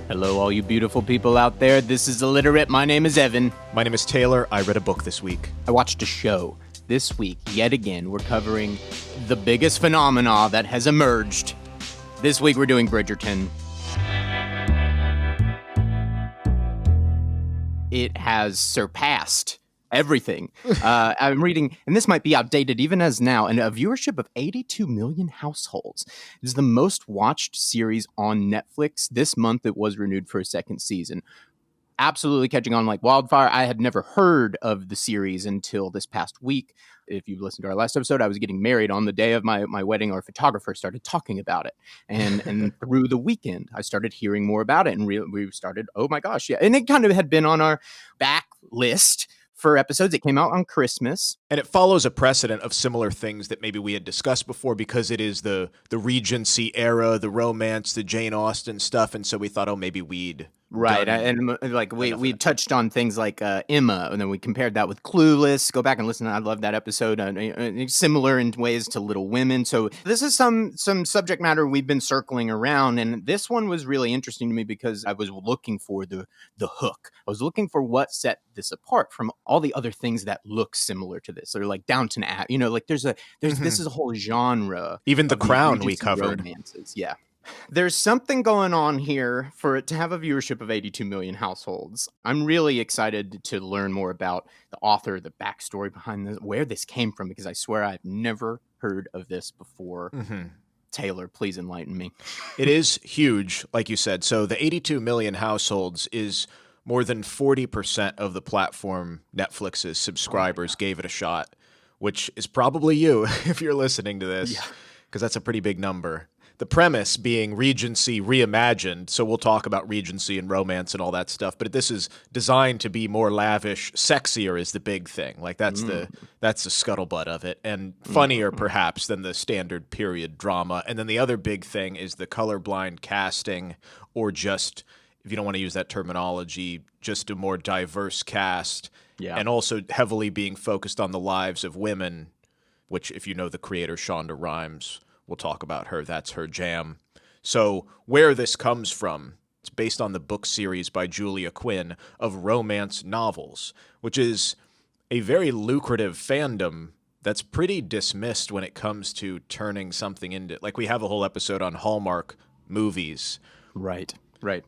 Hello, all you beautiful people out there. This is Illiterate. My name is Evan. My name is Taylor. I read a book this week. I watched a show. This week, yet again, we're covering the biggest phenomena that has emerged. This week, we're doing Bridgerton. It has surpassed everything. I'm reading, and this might be outdated even as now, and a viewership of 82 million households. It is the most watched series on Netflix. This month, it was renewed for a second season. Absolutely catching on like wildfire. I had never heard of the series until this past week. If you've listened to our last episode, I was getting married on the day of my wedding. Our photographer started talking about it. And through the weekend, I started hearing more about it. And we started, oh my gosh, yeah. And it kind of had been on our back list for episodes. It came out on Christmas. And it follows a precedent of similar things that maybe we had discussed before because it is the Regency era, the romance, the Jane Austen stuff. And so we thought, oh, maybe we'd... Right. And like we touched on things like Emma, and then we compared that with Clueless. Go back and listen. I love that episode. Similar in ways to Little Women. So this is some subject matter we've been circling around. And this one was really interesting to me because I was looking for the hook. I was looking for what set this apart from all the other things that look similar to this. Or like Downton Abbey. Like this is a whole genre. Even The Crown we covered. Romances. Yeah. There's something going on here for it to have a viewership of 82 million households. I'm really excited to learn more about the author, the backstory behind this, where this came from, because I swear I've never heard of this before. Taylor, please enlighten me. It is huge, like you said. So the 82 million households is more than 40% of the platform Netflix's subscribers gave it a shot, which is probably you if you're listening to this, because that's a pretty big number. The premise being Regency reimagined, so we'll talk about Regency and Romance and all that stuff, but this is designed to be more lavish. Sexier is the big thing. Like that's the scuttlebutt of it, and funnier perhaps than the standard period drama. And then the other big thing is the colorblind casting, or just, if you don't want to use that terminology, just a more diverse cast, and also heavily being focused on the lives of women, which, if you know the creator Shonda Rhimes, we'll talk about her. That's her jam. So where this comes from, it's based on the book series by Julia Quinn of romance novels, which is a very lucrative fandom that's pretty dismissed when it comes to turning something into, like we have a whole episode on Hallmark movies. Right.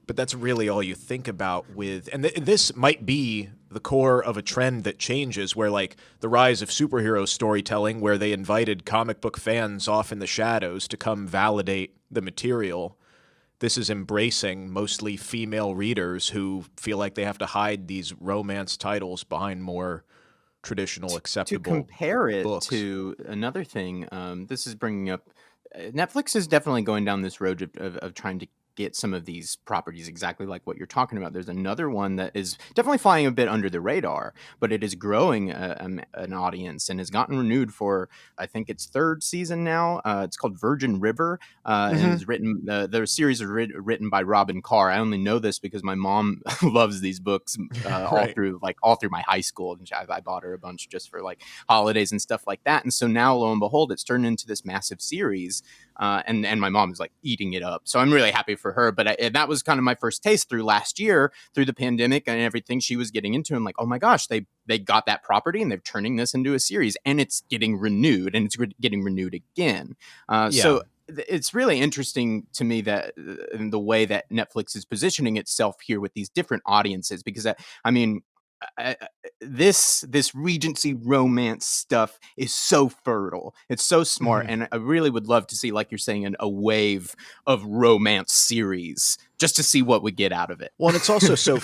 But that's really all you think about with, and this might be the core of a trend that changes, where like the rise of superhero storytelling, where they invited comic book fans off in the shadows to come validate the material. This is embracing mostly female readers who feel like they have to hide these romance titles behind more traditional, acceptable To compare it books. to another thing, this is bringing up, Netflix is definitely going down this road of trying to get some of these properties exactly like what you're talking about. There's another one that is definitely flying a bit under the radar, but it is growing an audience and has gotten renewed for, I think it's third season now. It's called Virgin River, and it's written. The series is written by Robin Carr. I only know this because my mom loves these books all through my high school, and I bought her a bunch just for like holidays and stuff like that. And so now, lo and behold, it's turned into this massive series. And my mom is like eating it up. So I'm really happy for her. But that was kind of my first taste through last year, through the pandemic and everything she was getting into. I'm like, oh my gosh, they got that property and they're turning this into a series, and it's getting renewed, and it's getting renewed again. So it's really interesting to me that the way that Netflix is positioning itself here with these different audiences, because this Regency romance stuff is so fertile. It's so smart. And I really would love to see, like you're saying, a wave of romance series just to see what we get out of it. Well, and it's also so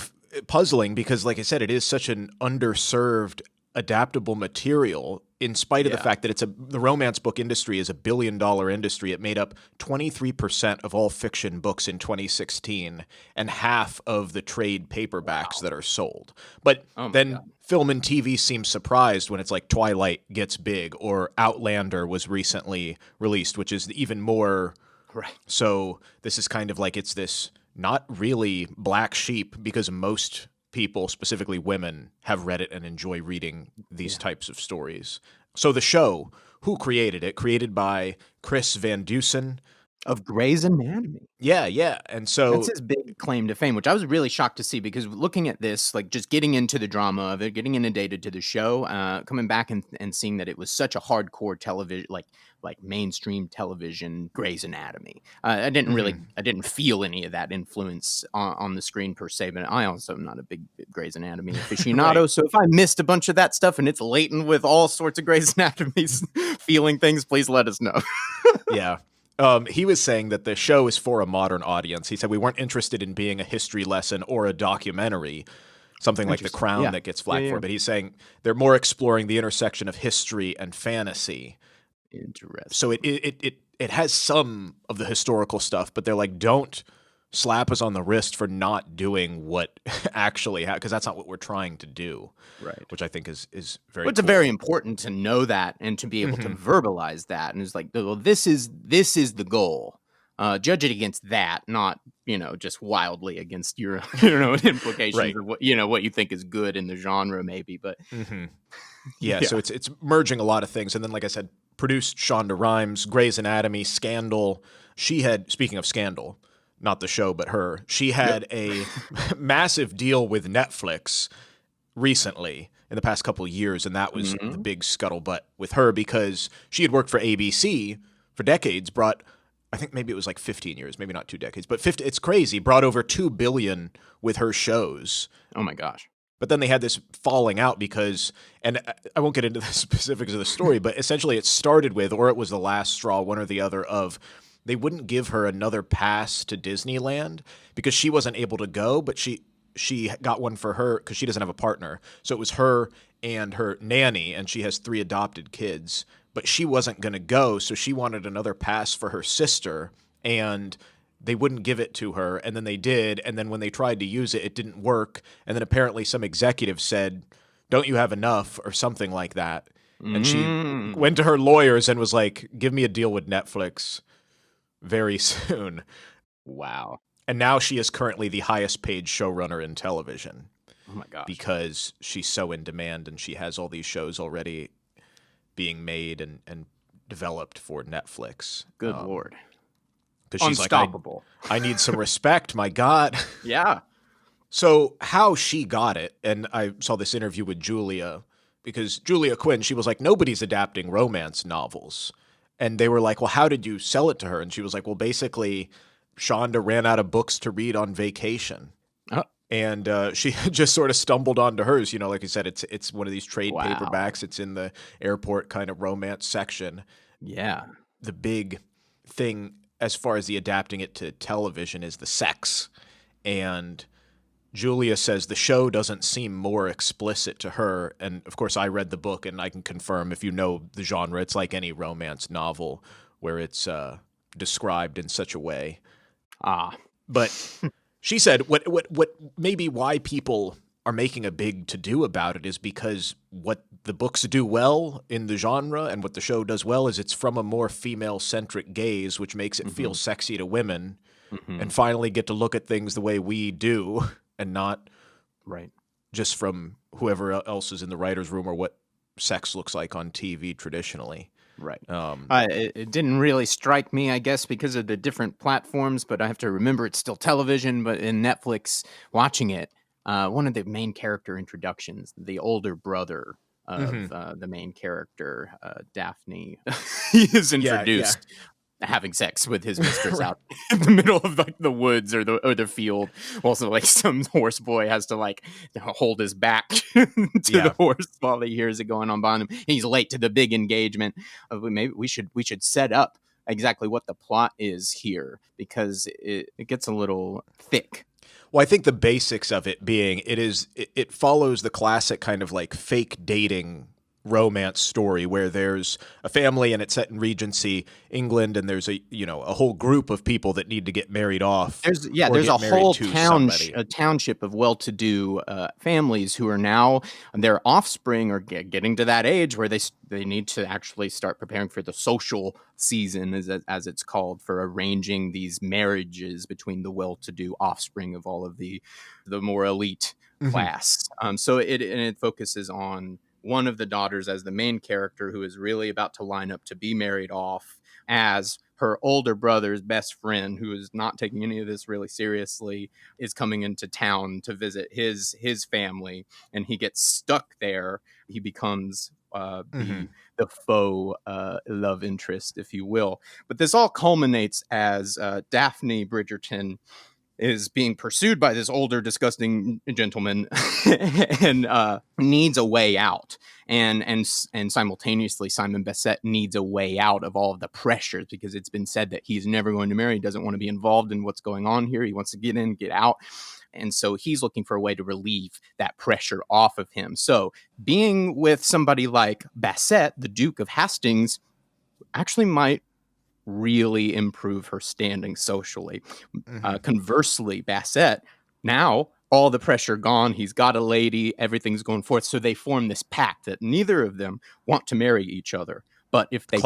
puzzling because, like I said, it is such an underserved, adaptable material, in spite of the fact that the romance book industry is $1 billion industry. It made up 23% of all fiction books in 2016 and half of the trade paperbacks that are sold. But film and TV seem surprised when it's like Twilight gets big, or Outlander was recently released, which is even more. Right. So this is kind of like, it's this not really black sheep, because most people, specifically women, have read it and enjoy reading these types of stories. So the show, who created it? Created by Chris Van Dusen. Of Grey's Anatomy. Yeah, yeah. And That's so, his big claim to fame, which I was really shocked to see because looking at this, like just getting into the drama of it, getting inundated to the show, coming back and seeing that it was such a hardcore television, like mainstream television Grey's Anatomy. mhm. I didn't feel any of that influence on the screen per se, but I also am not a big Grey's Anatomy Right. aficionado. So if I missed a bunch of that stuff and it's latent with all sorts of Grey's Anatomies feeling things, please let us know. Yeah. He was saying that the show is for a modern audience. He said we weren't interested in being a history lesson or a documentary, something like The Interesting. Crown Yeah. that gets Yeah. flack for. Yeah. But he's saying they're more exploring the intersection of history and fantasy. So Interesting. it has some of the historical stuff, but they're like, don't slap us on the wrist for not doing what actually happened, because that's not what we're trying to do, Right. which I think is very Well, it's cool. very important to know that and to be able to verbalize that. And it's like, well, this is the goal. Judge it against that, not just wildly against your implications Right. of what you think is good in the genre, maybe. But hmm Yeah, so yeah, it's merging a lot of things, and then like I said, produced Shonda Rhimes, Grey's Anatomy, Scandal. She had, speaking of Scandal, not the show, but her, she yep. had a massive deal with Netflix recently in the past couple of years, and that was the Hmm. big scuttlebutt with her because she had worked for ABC for decades, brought, I think maybe it was like 15 years, maybe not 2 decades, but 50, it's crazy, brought over 2 billion with her shows. Oh my gosh. But then they had this falling out because, and I won't get into the specifics of the story, but essentially it started with, or it was the last straw, one or the other, of they wouldn't give her another pass to Disneyland because she wasn't able to go, but she got one for her because she doesn't have a partner. So it was her and her nanny, and she has 3 adopted kids, but she wasn't going to go, so she wanted another pass for her sister, and they wouldn't give it to her, and then they did, and then when they tried to use it, it didn't work, and then apparently some executive said, "Don't you have enough?" or something like that. And she Mm. went to her lawyers and was like, "Give me a deal with Netflix very soon." Wow. And now she is currently the highest paid showrunner in television Oh my gosh. because she's so in demand and she has all these shows already being made and developed for Netflix. Good Lord. Because she's like, Unstoppable. I need some respect, my God. Yeah. So how she got it, and I saw this interview with Julia, because Julia Quinn, she was like, nobody's adapting romance novels. And they were like, well, how did you sell it to her? And she was like, well, basically, Shonda ran out of books to read on vacation. Oh, And she just sort of stumbled onto hers. Like I said, it's one of these trade wow. paperbacks. It's in the airport kind of romance section. Yeah. The big thing as far as the adapting it to television is the sex. And Julia says the show doesn't seem more explicit to her. And of course, I read the book and I can confirm, if you know the genre, it's like any romance novel where it's described in such a way. Ah. But she said what maybe why people are making a big to-do about it is because what the books do well in the genre and what the show does well is it's from a more female-centric gaze, which makes it feel sexy to women, and finally get to look at things the way we do and not Right. just from whoever else is in the writer's room or what sex looks like on TV traditionally. Right. It didn't really strike me, I guess, because of the different platforms, but I have to remember it's still television. But in Netflix, watching it, one of the main character introductions, the older brother of the main character, Daphne, he is Yeah, yeah. introduced having sex with his mistress Right. out in the middle of like the woods or the field. Also, like some horse boy has to like hold his back to Yeah. the horse while he hears it going on behind him. He's late to the big engagement. Maybe we should set up exactly what the plot is here because it gets a little thick. Well, I think the basics of it being it follows the classic kind of like fake dating romance story where there's a family and it's set in Regency, England, and there's a whole group of people that need to get married off. There's or a get married whole to somebody. township of well-to-do families who are now their offspring are getting to that age where they need to actually start preparing for the social season, as it's called, for arranging these marriages between the well-to-do offspring of all of the more elite class. So it focuses on one of the daughters as the main character who is really about to line up to be married off as her older brother's best friend, who is not taking any of this really seriously, is coming into town to visit his family, and he gets stuck there. He becomes Mm-hmm. the faux love interest, if you will. But this all culminates as Daphne Bridgerton is being pursued by this older, disgusting gentleman and needs a way out. And simultaneously, Simon Basset needs a way out of all of the pressures, because it's been said that he's never going to marry. He doesn't want to be involved in what's going on here. He wants to get in, get out. And so he's looking for a way to relieve that pressure off of him. So being with somebody like Basset, the Duke of Hastings, actually might really improve her standing socially. Conversely, Basset, now all the pressure gone, he's got a lady, everything's going forth. So they form this pact that neither of them want to marry each other. But if they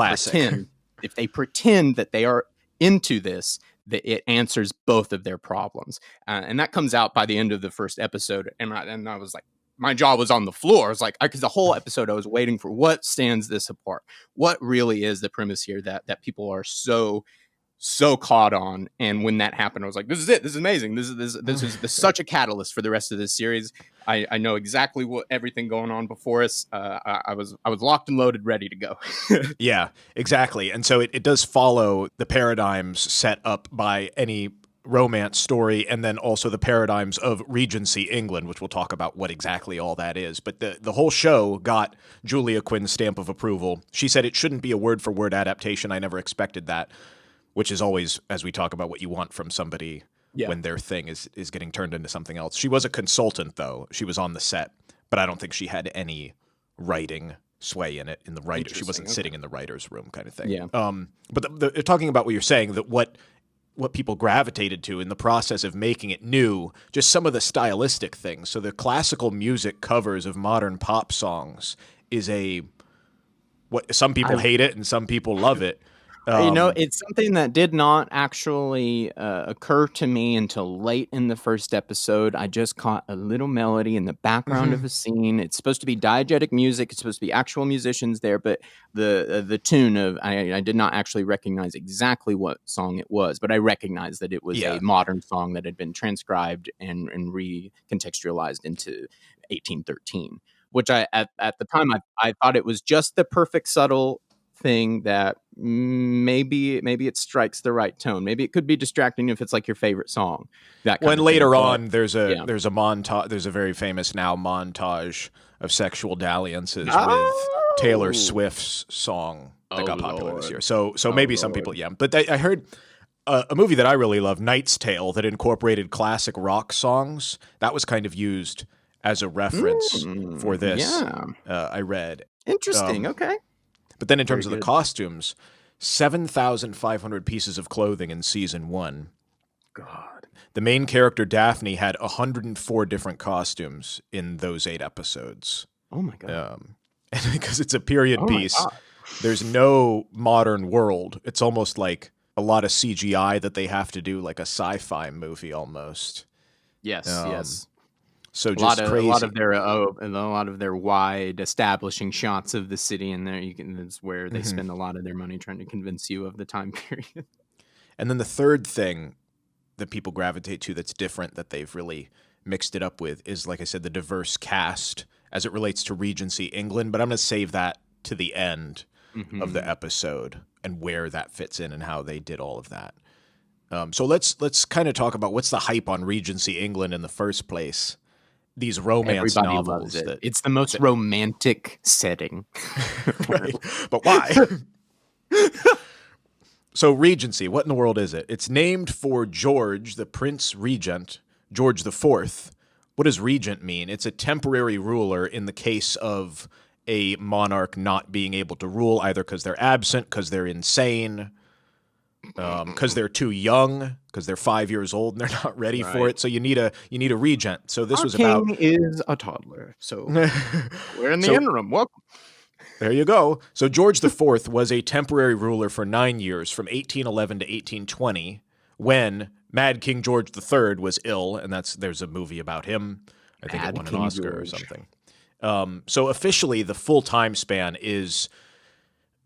pretend that they are into this, that it answers both of their problems. And that comes out by the end of the first episode. And I was like, my jaw was on the floor. I was like, because the whole episode I was waiting for what stands this apart. What really is the premise here that people are so caught on? And when that happened, I was like, this is it. This is amazing. This is such a catalyst for the rest of this series. I know exactly what everything going on before us. I was locked and loaded, ready to go. Yeah, exactly. And so it does follow the paradigms set up by any romance story, and then also the paradigms of Regency England, which we'll talk about what exactly all that is. But the whole show got Julia Quinn's stamp of approval. She said it shouldn't be a word-for-word adaptation. I never expected that, which is always, as we talk about what you want from somebody when their thing is getting turned into something else. She was a consultant, though. She was on the set, but I don't think she had any writing sway in it. In the writer, she wasn't sitting in the writer's room, kind of thing. Yeah. But talking about what you're saying, that what people gravitated to in the process of making it new, just some of the stylistic things. So the classical music covers of modern pop songs is what some people hate it and some people love it. It's something that did not actually occur to me until late in the first episode. I just caught a little melody in the background of a scene. It's supposed to be diegetic music. It's supposed to be actual musicians there, but the tune of I did not actually recognize exactly what song it was, but I recognized that it was a modern song that had been transcribed and recontextualized into 1813. Which at the time I thought it was just the perfect subtle thing that maybe it strikes the right tone. Maybe it could be distracting if it's like your favorite song. When later on there's a montage, there's a very famous now montage of sexual dalliances with Taylor Swift's song that got popular this year. So maybe some people, But I heard a movie that I really love, Knight's Tale, that incorporated classic rock songs. That was kind of used as a reference for this. I read. Interesting. Okay. But then in terms of the costumes, 7,500 pieces of clothing in season 1. God. The main character, Daphne, had 104 different costumes in those 8 episodes. Oh, my God. And because it's a period piece, there's no modern world. It's almost like a lot of CGI that they have to do, like a sci-fi movie almost. Yes, yes. So just crazy. A lot of their wide establishing shots of the city in there. That's where they spend a lot of their money trying to convince you of the time period. And then the third thing that people gravitate to that's different, that they've really mixed it up with, is, like I said, the diverse cast as it relates to Regency England. But I'm going to save that to the end of the episode and where that fits in and how they did all of that. So let's kind of talk about what's the hype on Regency England in the first place. These romance novels. Loves it. It's the most romantic setting. Right. But why? So Regency, what in the world is it? It's named for George, the Prince Regent, George IV. What does regent mean? It's a temporary ruler in the case of a monarch not being able to rule, either because they're absent, because they're insane, because they're too young, because they're 5 years old and they're not ready for it. So you need a regent. So this was about king is a toddler. So we're in the interim. Welcome. There you go. So George IV was a temporary ruler for 9 years, from 1811 to 1820, when Mad King George III was ill, and there's a movie about him. I think it won an Oscar or something. So officially, the full time span is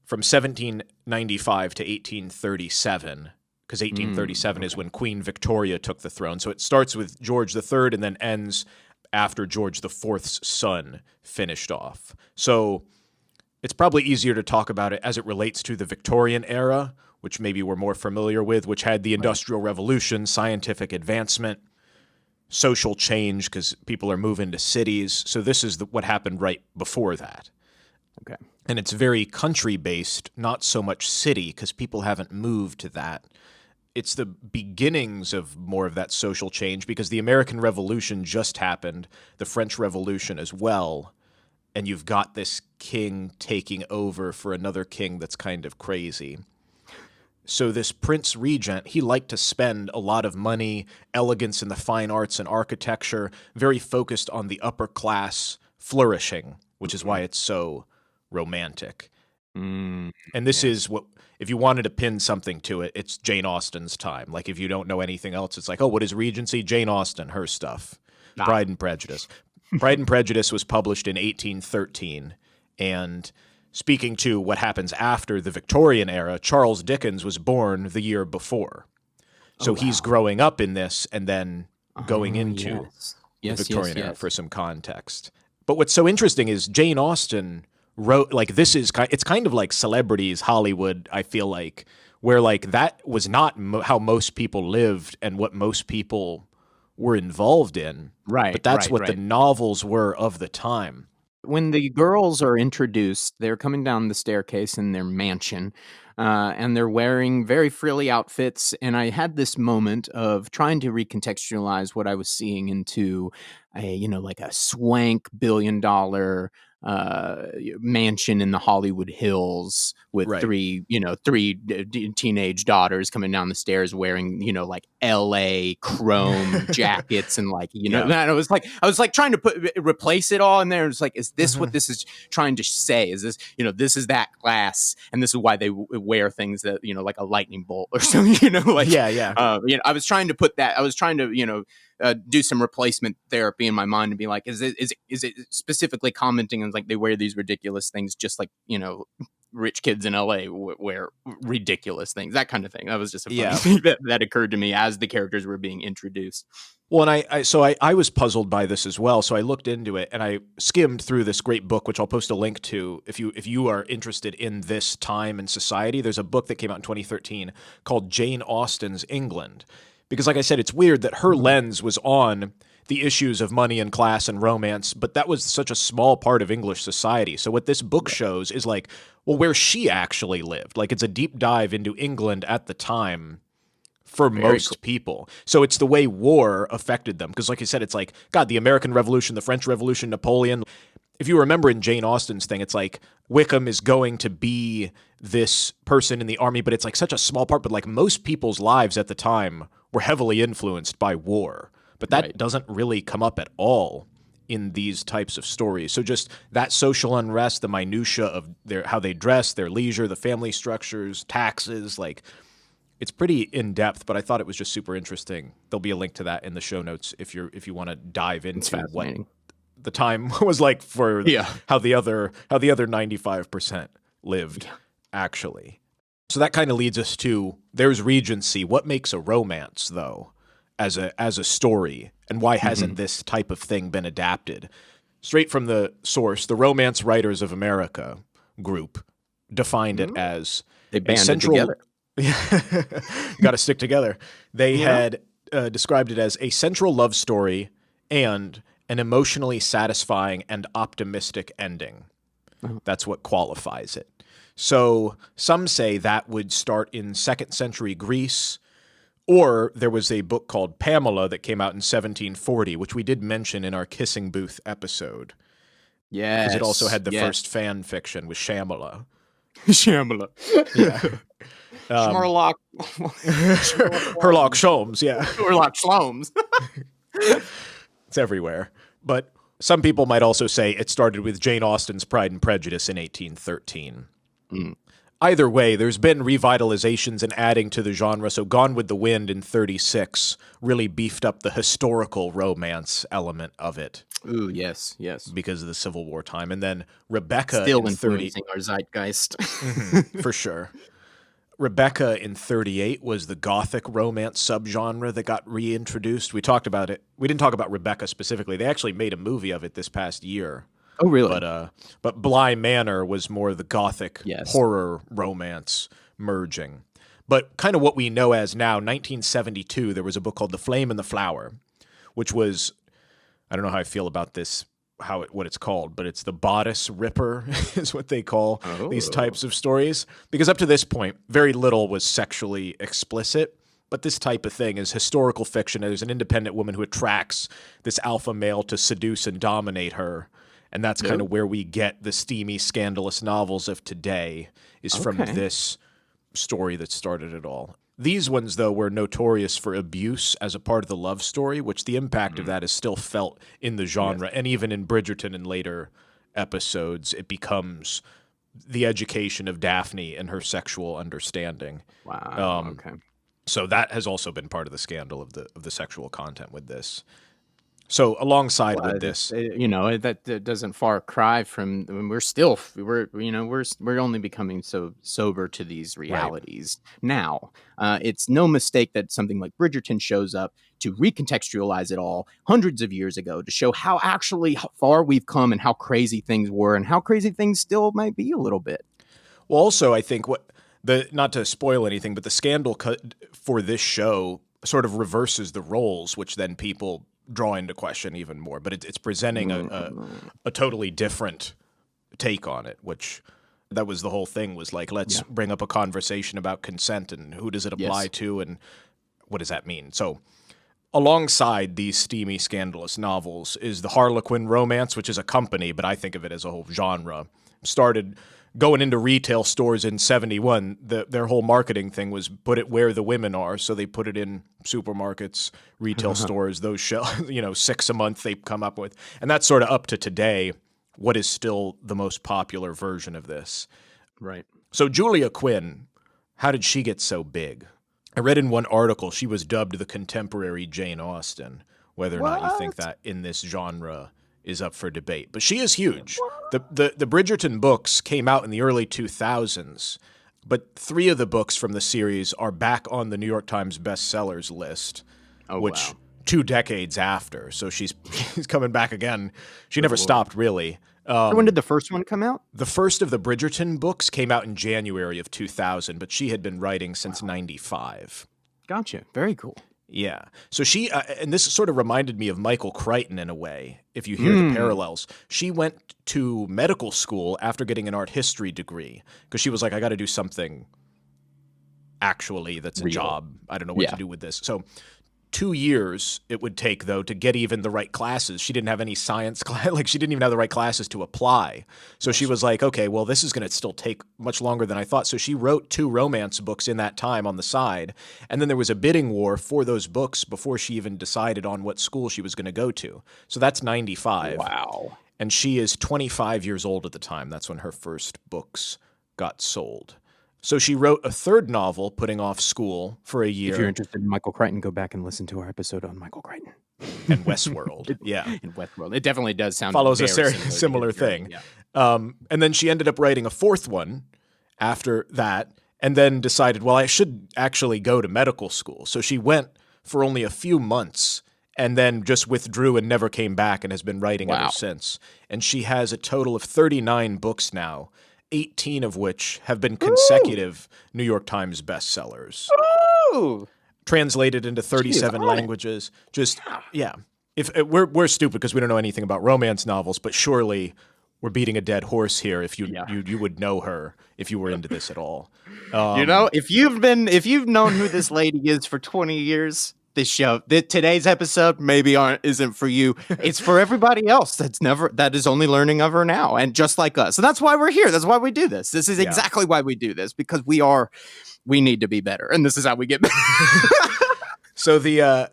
from 17 1895 to 1837, because 1837 is when Queen Victoria took the throne. So it starts with George III and then ends after George IV's son finished off. So it's probably easier to talk about it as it relates to the Victorian era, which maybe we're more familiar with, which had the Industrial Revolution, scientific advancement, social change because people are moving to cities. So this is what happened right before that. Okay. And it's very country-based, not so much city, because people haven't moved to that. It's the beginnings of more of that social change, because the American Revolution just happened, the French Revolution as well, and you've got this king taking over for another king that's kind of crazy. So this Prince Regent, he liked to spend a lot of money, elegance in the fine arts and architecture, very focused on the upper class flourishing, which is why it's so romantic. And this is what, if you wanted to pin something to it, it's Jane Austen's time. Like if you don't know anything else, it's like, oh, what is Regency? Jane Austen, her stuff. Pride and Prejudice. Pride and Prejudice was published in 1813, and speaking to what happens after the Victorian era, Charles Dickens was born the year before. So he's growing up in this and then going into the Victorian era for some context. But what's so interesting is Jane Austen wrote, like, it's kind of like Celebrities Hollywood, I feel like, where like that was not how most people lived and what most people were involved in. Right. But that's what the novels were of the time. When the girls are introduced, they're coming down the staircase in their mansion, and they're wearing very frilly outfits. And I had this moment of trying to recontextualize what I was seeing into like a swank $billion mansion in the Hollywood Hills with three teenage daughters coming down the stairs wearing, like LA chrome jackets and and I was like trying to replace it all in there. It's like, is this what this is trying to say? Is this, this is that class, and this is why they wear things that, like a lightning bolt or something, I was trying to put that, I was trying to, do some replacement therapy in my mind and be like, is it specifically commenting on like they wear these ridiculous things just like, rich kids in LA wear ridiculous things, that kind of thing. That was just a funny thing that occurred to me as the characters were being introduced. Well, and I was puzzled by this as well. So I looked into it and I skimmed through this great book, which I'll post a link to if you are interested in this time and society. There's a book that came out in 2013 called Jane Austen's England. Because like I said, it's weird that her lens was on the issues of money and class and romance, but that was such a small part of English society. So what this book shows is like, well, where she actually lived. Like it's a deep dive into England at the time for most people. So it's the way war affected them. Because like I said, it's like, God, the American Revolution, the French Revolution, Napoleon. If you remember in Jane Austen's thing, it's like Wickham is going to be this person in the army, but it's like such a small part. But like most people's lives at the time were heavily influenced by war. But that doesn't really come up at all in these types of stories. So just that social unrest, the minutia of how they dress, their leisure, the family structures, taxes, like it's pretty in-depth, but I thought it was just super interesting. There'll be a link to that in the show notes if you want to dive into what the time was like for how the other 95% lived actually. So that kind of leads us to, there's Regency. What makes a romance, though, as a story, and why hasn't this type of thing been adapted? Straight from the source, the Romance Writers of America group defined it as they banded together. You got to stick together. They had described it as a central love story and an emotionally satisfying and optimistic ending. That's what qualifies it. So some say that would start in 2nd century Greece, or there was a book called Pamela that came out in 1740, which we did mention in our Kissing Booth episode. Yes. Because it also had the first fan fiction with Shyamala. Shyamala. Yeah. Sherlock. Sherlock Holmes, yeah. Sherlock Holmes. It's everywhere. But some people might also say it started with Jane Austen's Pride and Prejudice in 1813. Either way, there's been revitalizations and adding to the genre. So Gone with the Wind in 36 really beefed up the historical romance element of it. Ooh, yes. Because of the Civil War time. And then Rebecca still in influencing our zeitgeist. For sure. Rebecca in 38 was the gothic romance subgenre that got reintroduced. We talked about it. We didn't talk about Rebecca specifically. They actually made a movie of it this past year. Oh, really? But Bly Manor was more the gothic Yes. horror romance merging. But kind of what we know as now, 1972, there was a book called The Flame and the Flower, which was, I don't know how I feel about this, what it's called, but it's the bodice ripper is what they call these types of stories. Because up to this point, very little was sexually explicit. But this type of thing is historical fiction. There's an independent woman who attracts this alpha male to seduce and dominate her. And that's kind of where we get the steamy, scandalous novels of today, is from this story that started it all. These ones, though, were notorious for abuse as a part of the love story, which the impact of that is still felt in the genre. Yes. And even in Bridgerton in later episodes, it becomes the education of Daphne and her sexual understanding. Wow. So that has also been part of the scandal of the sexual content with this. So alongside with this, that doesn't far cry from. I mean, we're only becoming so sober to these realities now. It's no mistake that something like Bridgerton shows up to recontextualize it all hundreds of years ago, to show how far we've come and how crazy things were and how crazy things still might be a little bit. Well, also, I think not to spoil anything, but the scandal for this show sort of reverses the roles, which then people draw into question even more. But it's presenting a totally different take on it, which that was the whole thing, was like, let's bring up a conversation about consent and who does it apply to and what does that mean. So alongside these steamy, scandalous novels is the Harlequin romance, which is a company, but I think of it as a whole genre. Started going into retail stores in 71, their whole marketing thing was put it where the women are. So they put it in supermarkets, retail stores, those 6 a month they come up with. And that's sort of up to today, what is still the most popular version of this. Right. So Julia Quinn, how did she get so big? I read in one article she was dubbed the contemporary Jane Austen, whether or not you think that in this genre is up for debate. But she is huge. The Bridgerton books came out in the early 2000s, but 3 of the books from the series are back on the New York Times bestsellers list, which 2 decades after. So she's coming back again. She never stopped, really. So when did the first one come out? The first of the Bridgerton books came out in January of 2000, but she had been writing since 95. Gotcha. Very cool. Yeah. So she, and this sort of reminded me of Michael Crichton in a way, if you hear the parallels. She went to medical school after getting an art history degree because she was like, I got to do something actually that's a job. I don't know what to do with this. So 2 years it would take, though, to get even the right classes. She didn't have any science class. Like, she didn't even have the right classes to apply. So she was like, okay, well, this is going to still take much longer than I thought. So she wrote 2 romance books in that time on the side. And then there was a bidding war for those books before she even decided on what school she was going to go to. So that's 95. Wow. And she is 25 years old at the time. That's when her first books got sold. So she wrote a 3rd novel, putting off school for a year. If you're interested in Michael Crichton, go back and listen to our episode on Michael Crichton. And Westworld, In Westworld. It definitely does sound follows a very similar thing. Yeah. And then she ended up writing a 4th one after that, and then decided, well, I should actually go to medical school. So she went for only a few months and then just withdrew and never came back and has been writing ever since. And she has a total of 39 books now, 18 of which have been consecutive New York Times bestsellers. Ooh. Translated into 37 languages. If we're stupid because we don't know anything about romance novels, but surely we're beating a dead horse here. If you would know her if you were into this at all. If you've known who this lady is for 20 years, today's episode isn't for you. It's for everybody else that is only learning of her now, and just like us. And that's why we're here. That's why we do this. This is exactly why we do this, because we need to be better, and this is how we get better. So the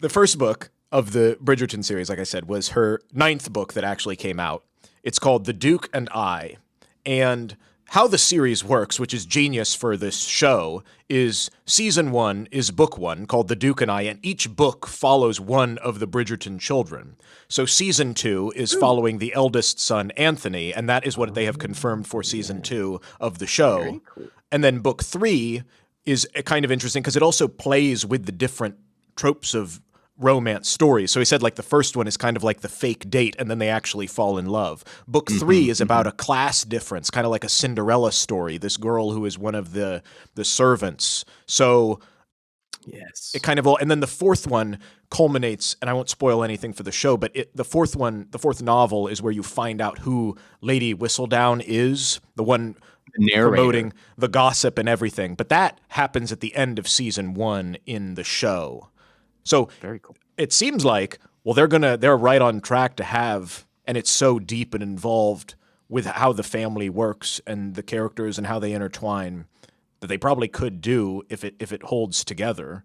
first book of the Bridgerton series, like I said, was her 9th book that actually came out. It's called The Duke and I, and how the series works, which is genius for this show, is season 1 is book 1 called The Duke and I, and each book follows one of the Bridgerton children. So season 2 is following the eldest son, Anthony, and that is what they have confirmed for season 2 of the show. Very cool. And then book 3 is kind of interesting because it also plays with the different tropes of romance stories. So he said like the first one is kind of like the fake date and then they actually fall in love. Book 3 is about a class difference, kind of like a Cinderella story, this girl who is one of the servants. So Yes. it kind of all, and then the fourth one culminates, and I won't spoil anything for the show, but the fourth novel is where you find out who Lady Whistledown is, the one promoting the gossip and everything. But that happens at the end of season 1 in the show. So very cool. It seems like, well, they're right on track to have, and it's so deep and involved with how the family works and the characters and how they intertwine that they probably could do, if it holds together,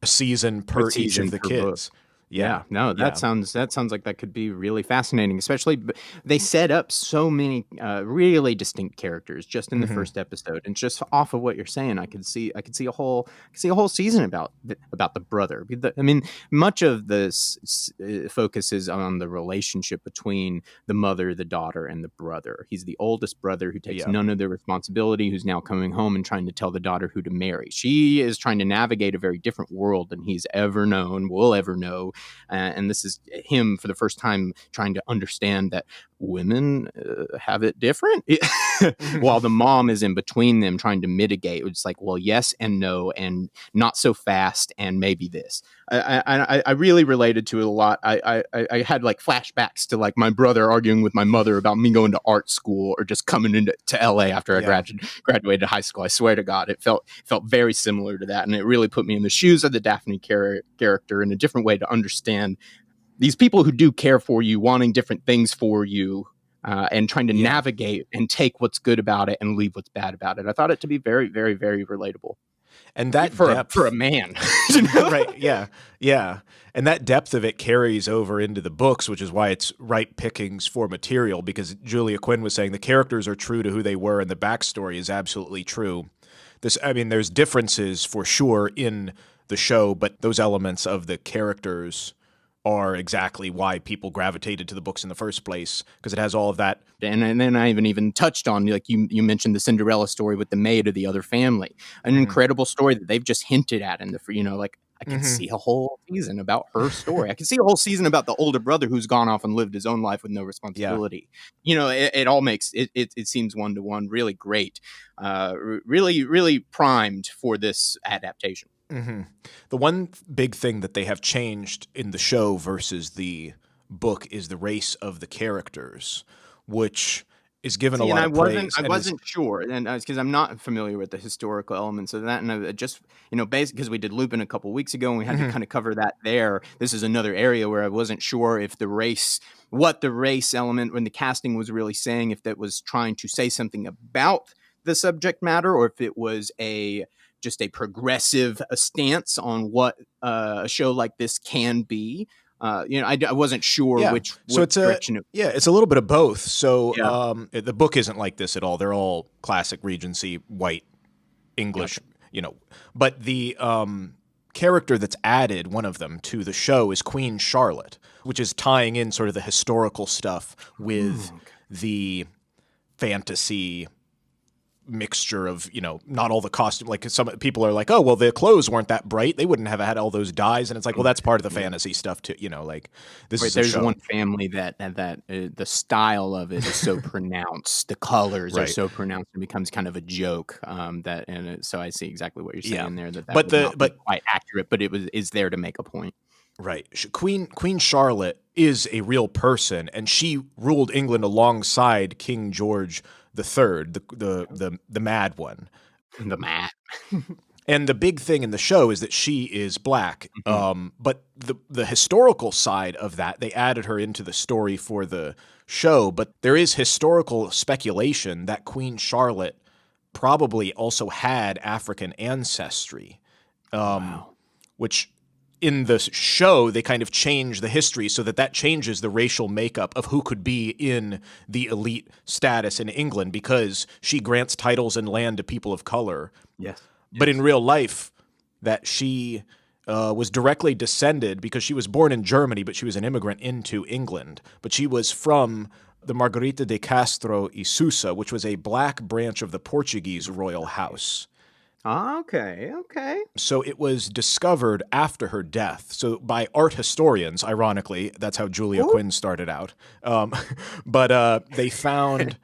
a season per each of the kids. Book. Yeah, no, that sounds like that could be really fascinating. Especially, they set up so many really distinct characters just in the first episode, and just off of what you're saying, I could see a whole season about the brother. I mean, much of this focuses on the relationship between the mother, the daughter, and the brother. He's the oldest brother who takes none of the responsibility, who's now coming home and trying to tell the daughter who to marry. She is trying to navigate a very different world than he's ever known, will ever know. And this is him for the first time trying to understand that women have it different, while the mom is in between them trying to mitigate. It's like, well, yes and no, and not so fast, and maybe this. I really related to it a lot. I had like flashbacks to like my brother arguing with my mother about me going to art school or just coming into LA after I graduated high school. I swear to God, it felt very similar to that, and it really put me in the shoes of the Daphne character in a different way to understand these people who do care for you, wanting different things for you, and trying to navigate and take what's good about it and leave what's bad about it. I thought it to be very, very, very relatable. And that for depth, a man, right? Yeah. And that depth of it carries over into the books, which is why it's ripe pickings for material. Because Julia Quinn was saying the characters are true to who they were, and the backstory is absolutely true. There's differences for sure in the show, but those elements of the characters are exactly why people gravitated to the books in the first place, because it has all of that. And then I even touched on, like you mentioned, the Cinderella story with the maid of the other family, an incredible story that they've just hinted at in the, like I can see a whole season about her story. I can see a whole season about the older brother who's gone off and lived his own life with no responsibility. It all makes it seems one-to-one really great, really, really primed for this adaptation. The one big thing that they have changed in the show versus the book is the race of the characters, which is given a lot of praise. I wasn't sure, and because I'm not familiar with the historical elements of that, and I just, basically because we did Lupin a couple weeks ago, and we had to kind of cover that there. This is another area where I wasn't sure if what the race element, when the casting was really saying, if that was trying to say something about the subject matter, or if it was just a progressive stance on what a show like this can be. I wasn't sure which direction. It's a little bit of both. So the book isn't like this at all. They're all classic Regency white English, But the character that's added, one of them, to the show is Queen Charlotte, which is tying in sort of the historical stuff with the fantasy mixture of, not all the costume. Like some people are like, oh, well, the clothes weren't that bright, they wouldn't have had all those dyes, and it's like, well, that's part of the fantasy stuff too. Like this is there's one family that the style of it is so pronounced, the colors are so pronounced, it becomes kind of a joke. So I see exactly what you're saying there. But would not be quite accurate, but is there to make a point. Right. Queen Charlotte is a real person, and she ruled England alongside King George III, the mad one. The mad. And the big thing in the show is that she is black. But the historical side of that, they added her into the story for the show. But there is historical speculation that Queen Charlotte probably also had African ancestry, which in the show, they kind of change the history so that changes the racial makeup of who could be in the elite status in England, because she grants titles and land to people of color. Yes. But in real life, that she was directly descended, because she was born in Germany, but she was an immigrant into England. But she was from the Margarita de Castro y Sousa, which was a black branch of the Portuguese royal house. Okay, okay. So it was discovered after her death. So by art historians, ironically, that's how Julia Ooh. Quinn started out. Um, but they found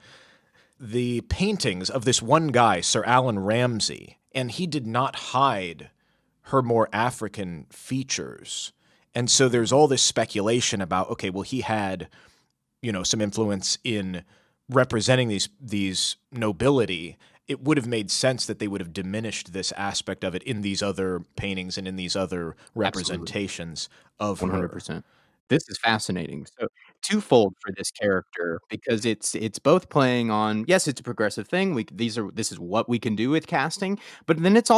the paintings of this one guy, Sir Alan Ramsay, and he did not hide her more African features. And so there's all this speculation about, okay, well, he had, some influence in representing these nobility. It would have made sense that they would have diminished this aspect of it in these other paintings and in these other Absolutely. representations of her. 100%. This is fascinating. So, twofold for this character because it's both playing on yes, it's a progressive thing. This is what we can do with casting, but then it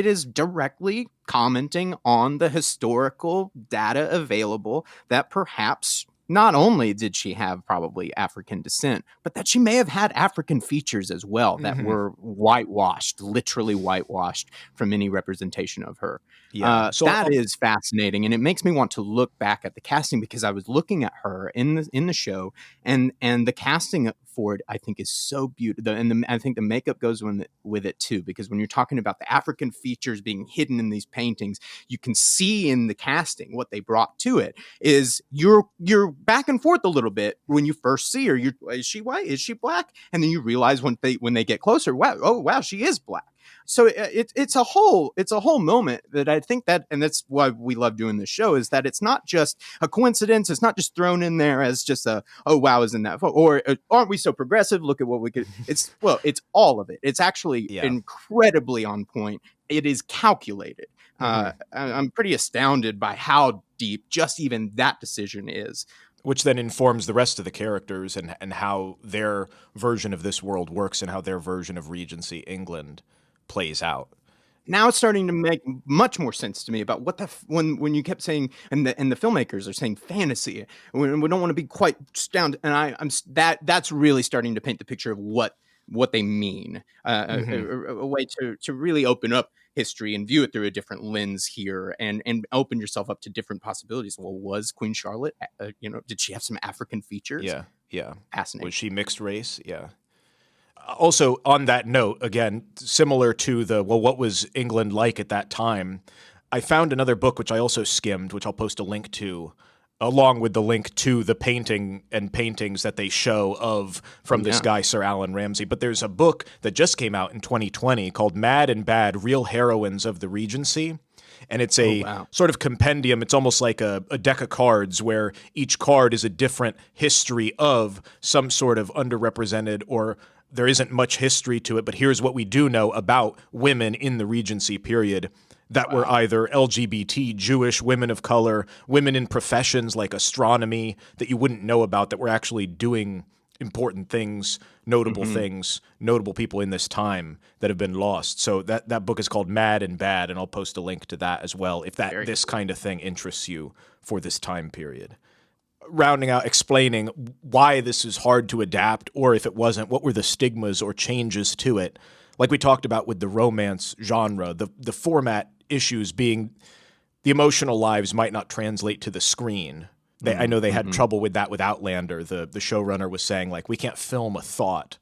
is directly commenting on the historical data available that perhaps not only did she have probably African descent, but that she may have had African features as well that Hmm. were whitewashed, literally whitewashed from any representation of her. Yeah. So That is fascinating, and it makes me want to look back at the casting because I was looking at her in the show, and the casting for it I think is so beautiful, and I think the makeup goes with it too. Because when you're talking about the African features being hidden in these paintings, you can see in the casting what they brought to it. Is you're back and forth a little bit when you first see her. Is she white? Is she black? And then you realize when they get closer, wow, oh wow, she is black. So it's a whole moment that I think that, and that's why we love doing this show, is that it's not just a coincidence. It's not just thrown in there as just a, oh wow, isn't that fun? Or aren't we so progressive? Look at what we could. It's all of it. It's actually yeah. incredibly on point. It is calculated. Hmm. I'm pretty astounded by how deep just even that decision is. Which then informs the rest of the characters and how their version of this world works and how their version of Regency England plays out. Now it's starting to make much more sense to me about when you kept saying, and the filmmakers are saying fantasy, we don't want to be quite down, and that's really starting to paint the picture of what they mean, Hmm. a way to really open up history and view it through a different lens here, and open yourself up to different possibilities. Well, was Queen Charlotte, did she have some African features? Yeah, yeah. Was Fascinating. she mixed race? Yeah. Also, on that note, again, similar to what was England like at that time, I found another book which I also skimmed, which I'll post a link to, along with the link to the painting and paintings that they show of from Oh this yeah. guy, Sir Alan Ramsay. But there's a book that just came out in 2020 called Mad and Bad Real Heroines of the Regency. And it's Oh a wow. sort of compendium. It's almost like a deck of cards where each card is a different history of some sort of underrepresented, or there isn't much history to it, but here's what we do know about women in the Regency period that were Wow. either LGBT, Jewish, women of color, women in professions like astronomy that you wouldn't know about that were actually doing important things, Hmm. notable people in this time that have been lost. So that book is called Mad and Bad, and I'll post a link to that as well if Very this cool. kind of thing interests you for this time period. Rounding out, explaining why this is hard to adapt, or if it wasn't, what were the stigmas or changes to it? Like we talked about with the romance genre, the format issues being the emotional lives might not translate to the screen. I know they had Mm-hmm. trouble with that with Outlander. The showrunner was saying, like, we can't film a thought.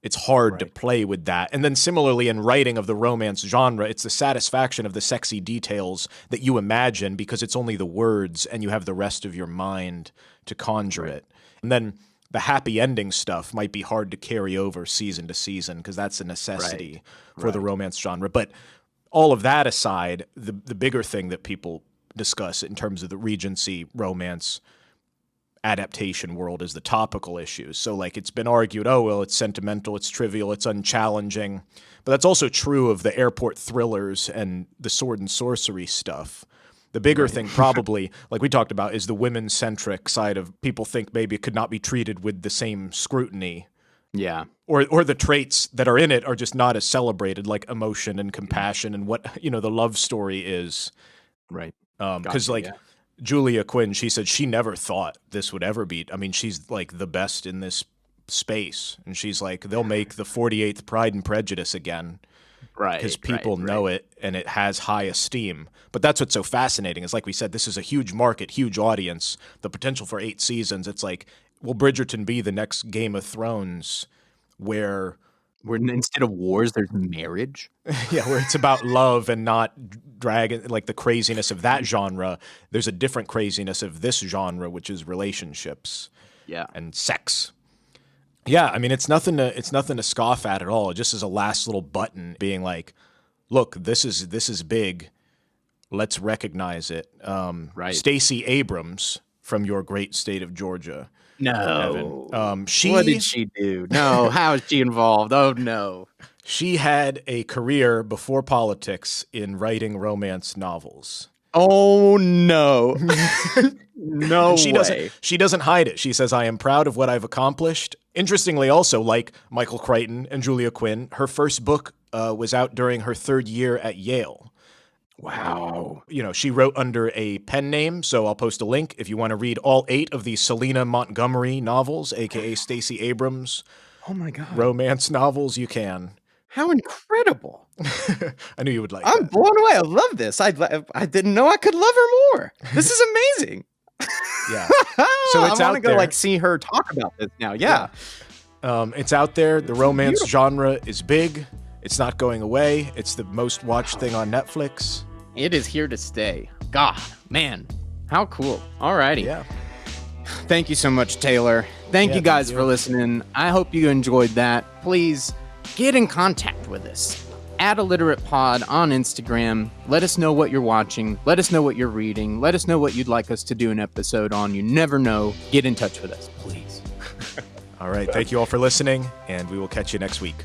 It's hard to Right. play with that. And then similarly in writing of the romance genre, it's the satisfaction of the sexy details that you imagine because it's only the words and you have the rest of your mind to conjure Right. it. And then the happy ending stuff might be hard to carry over season to season because that's a Right. necessity for the Right. romance genre. But all of that aside, the bigger thing that people discuss in terms of the Regency romance adaptation world is the topical issues. So, like, it's been argued, oh, well, it's sentimental, it's trivial, it's unchallenging. But that's also true of the airport thrillers and the sword and sorcery stuff. The bigger Right. thing, probably, like we talked about, is the women centric side of people think maybe it could not be treated with the same scrutiny. Yeah. Or the traits that are in it are just not as celebrated, like emotion and compassion and what, the love story is. Right. Because, Gotcha. like, Yeah. Julia Quinn, she said she never thought this would ever be. I mean, she's like the best in this space. And she's like, they'll make the 48th Pride and Prejudice again because Right. Right. people Right. know it and it has high esteem. But that's what's so fascinating is, like we said, this is a huge market, huge audience, the potential for 8 seasons. It's like, will Bridgerton be the next Game of Thrones where Where instead of wars, there's marriage. Yeah, where it's about love and not dragon, like the craziness of that genre. There's a different craziness of this genre, which is relationships Yeah. and sex. Yeah, I mean, it's nothing to scoff at all. It just is a last little button being like, look, this is big. Let's recognize it. Right. Stacey Abrams from your great state of Georgia. No. Evan, What did she do? No. How is she involved? Oh, no. She had a career before politics in writing romance novels. Oh, no. No She way. doesn't hide it. She says, I am proud of what I've accomplished. Interestingly, also, like Michael Crichton and Julia Quinn, her first book was out during her third year at Yale. Wow. She wrote under a pen name, so I'll post a link if you want to read all 8 of the Selena Montgomery novels, a.k.a. Stacey Abrams. Oh, my God. Romance novels, you can. How incredible. I knew you would like I'm that. blown away. I love this. I didn't know I could love her more. This is amazing. Yeah. So it's I out want to go there. See her talk about this now. Yeah. It's out there. The romance beautiful. genre is big. It's not going away. It's the most watched thing on Netflix. It is here to stay. God, man, how cool. Alrighty. Yeah. Thank you so much, Taylor. Thank you guys for listening. I hope you enjoyed that. Please get in contact with us. @IlliteratePod on Instagram. Let us know what you're watching. Let us know what you're reading. Let us know what you'd like us to do an episode on. You never know. Get in touch with us, please. All right. Thank you all for listening, and we will catch you next week.